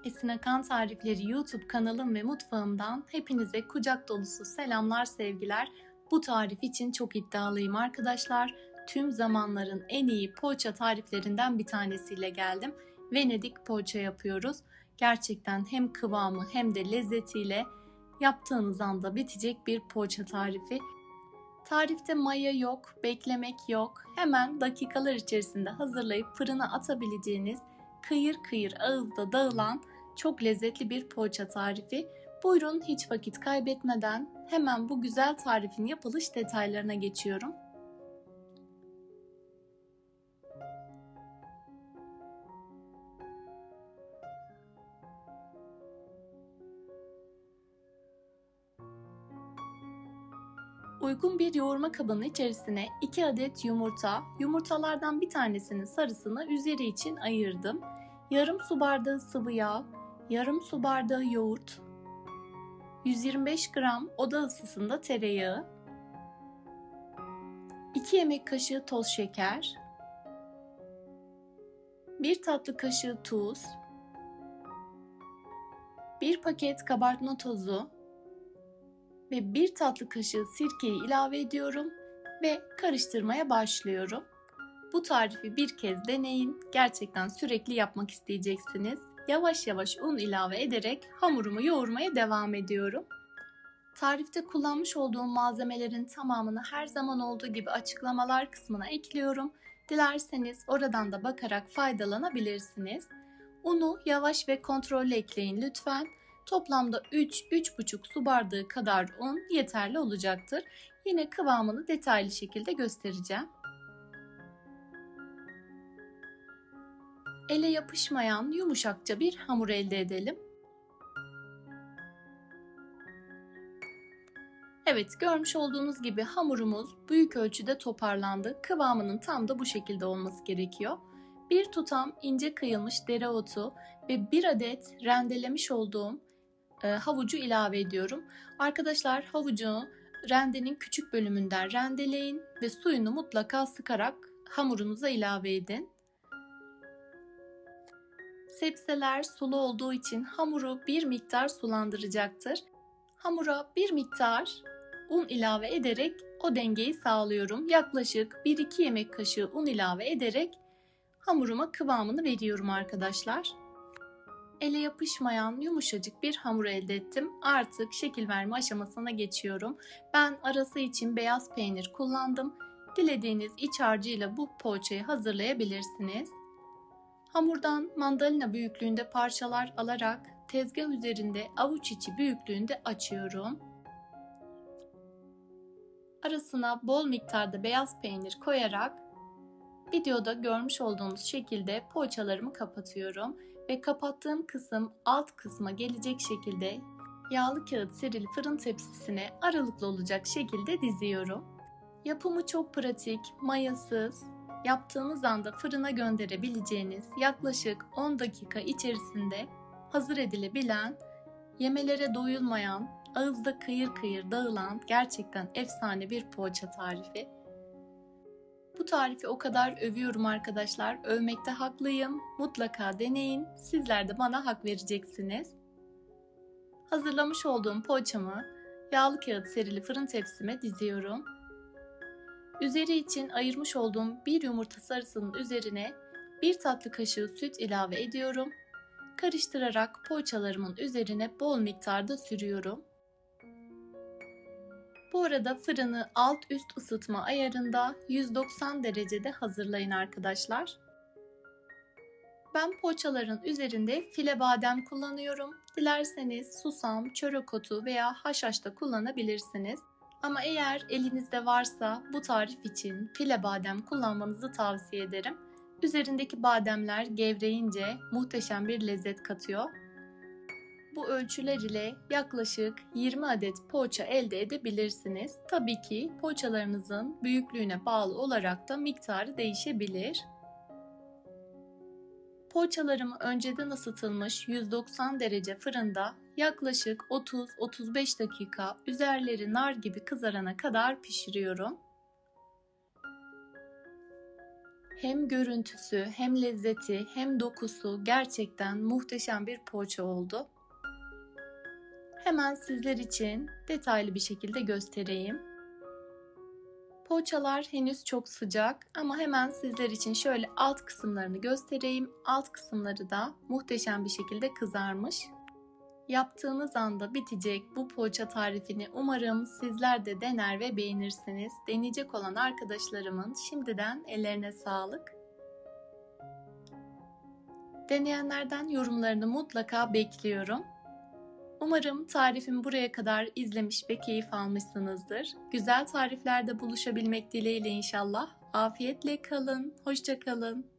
Esin Akan Tarifleri YouTube kanalım ve mutfağımdan hepinize kucak dolusu selamlar, sevgiler. Bu tarif için çok iddialıyım arkadaşlar. Tüm zamanların en iyi poğaça tariflerinden bir tanesiyle geldim. Venedik poğaça yapıyoruz. Gerçekten hem kıvamı hem de lezzetiyle yaptığınız anda bitecek bir poğaça tarifi. Tarifte maya yok, beklemek yok. Hemen dakikalar içerisinde hazırlayıp fırına atabileceğiniz kıyır kıyır ağızda dağılan çok lezzetli bir poğaça tarifi. Buyurun, hiç vakit kaybetmeden hemen bu güzel tarifin yapılış detaylarına geçiyorum. Uygun bir yoğurma kabının içerisine 2 adet yumurta, yumurtalardan bir tanesinin sarısını üzeri için ayırdım. Yarım su bardağı sıvı yağ, yarım su bardağı yoğurt, 125 gram oda ısısında tereyağı, 2 yemek kaşığı toz şeker, 1 tatlı kaşığı tuz, 1 paket kabartma tozu ve 1 tatlı kaşığı sirkeyi ilave ediyorum ve karıştırmaya başlıyorum. Bu tarifi bir kez deneyin. Gerçekten sürekli yapmak isteyeceksiniz. Yavaş yavaş un ilave ederek hamurumu yoğurmaya devam ediyorum. Tarifte kullanmış olduğum malzemelerin tamamını her zaman olduğu gibi açıklamalar kısmına ekliyorum. Dilerseniz oradan da bakarak faydalanabilirsiniz. Unu yavaş ve kontrollü ekleyin lütfen. Toplamda 3-3,5 su bardağı kadar un yeterli olacaktır. Yine kıvamını detaylı şekilde göstereceğim. Ele yapışmayan yumuşakça bir hamur elde edelim. Evet, görmüş olduğunuz gibi hamurumuz büyük ölçüde toparlandı. Kıvamının tam da bu şekilde olması gerekiyor. Bir tutam ince kıyılmış dereotu ve 1 adet rendelemiş olduğum havucu ilave ediyorum. Arkadaşlar, havucu rendenin küçük bölümünden rendeleyin ve suyunu mutlaka sıkarak hamurunuza ilave edin. Sebzeler sulu olduğu için hamuru bir miktar sulandıracaktır. Hamura bir miktar un ilave ederek o dengeyi sağlıyorum. Yaklaşık 1-2 yemek kaşığı un ilave ederek hamuruma kıvamını veriyorum arkadaşlar. Ele yapışmayan yumuşacık bir hamur elde ettim. Artık şekil verme aşamasına geçiyorum. Ben arası için beyaz peynir kullandım. Dilediğiniz iç harcıyla bu poğaçayı hazırlayabilirsiniz. Hamurdan mandalina büyüklüğünde parçalar alarak tezgah üzerinde avuç içi büyüklüğünde açıyorum. Arasına bol miktarda beyaz peynir koyarak videoda görmüş olduğunuz şekilde poğaçalarımı kapatıyorum ve kapattığım kısım alt kısma gelecek şekilde yağlı kağıt serili fırın tepsisine aralıklı olacak şekilde diziyorum. Yapımı çok pratik, mayasız, yaptığınız anda fırına gönderebileceğiniz, yaklaşık 10 dakika içerisinde hazır edilebilen, yemelere doyulmayan, ağızda kıyır kıyır dağılan gerçekten efsane bir poğaça tarifi. Bu tarifi o kadar övüyorum arkadaşlar, övmekte haklıyım. Mutlaka deneyin, sizler de bana hak vereceksiniz. Hazırlamış olduğum poğaçamı yağlı kağıt serili fırın tepsime diziyorum. Üzeri için ayırmış olduğum bir yumurta sarısının üzerine 1 tatlı kaşığı süt ilave ediyorum. Karıştırarak poğaçalarımın üzerine bol miktarda sürüyorum. Bu arada fırını alt üst ısıtma ayarında 190 derecede hazırlayın arkadaşlar. Ben poğaçaların üzerinde file badem kullanıyorum. Dilerseniz susam, çörek otu veya haşhaş da kullanabilirsiniz. Ama eğer elinizde varsa bu tarif için file badem kullanmanızı tavsiye ederim. Üzerindeki bademler gevreyince muhteşem bir lezzet katıyor. Bu ölçüler ile yaklaşık 20 adet poğaça elde edebilirsiniz. Tabii ki poğaçalarınızın büyüklüğüne bağlı olarak da miktarı değişebilir. Poğaçalarımı önceden ısıtılmış 190 derece fırında yaklaşık 30-35 dakika üzerleri nar gibi kızarana kadar pişiriyorum. Hem görüntüsü, hem lezzeti, hem dokusu gerçekten muhteşem bir poğaça oldu. Hemen sizler için detaylı bir şekilde göstereyim. Poğaçalar henüz çok sıcak ama hemen sizler için şöyle alt kısımlarını göstereyim. Alt kısımları da muhteşem bir şekilde kızarmış. Yaptığınız anda bitecek bu poğaça tarifini umarım sizler de dener ve beğenirsiniz. Deneyecek olan arkadaşlarımın şimdiden ellerine sağlık. Deneyenlerden yorumlarını mutlaka bekliyorum. Umarım tarifimi buraya kadar izlemiş ve keyif almışsınızdır. Güzel tariflerde buluşabilmek dileğiyle inşallah. Afiyetle kalın, hoşça kalın.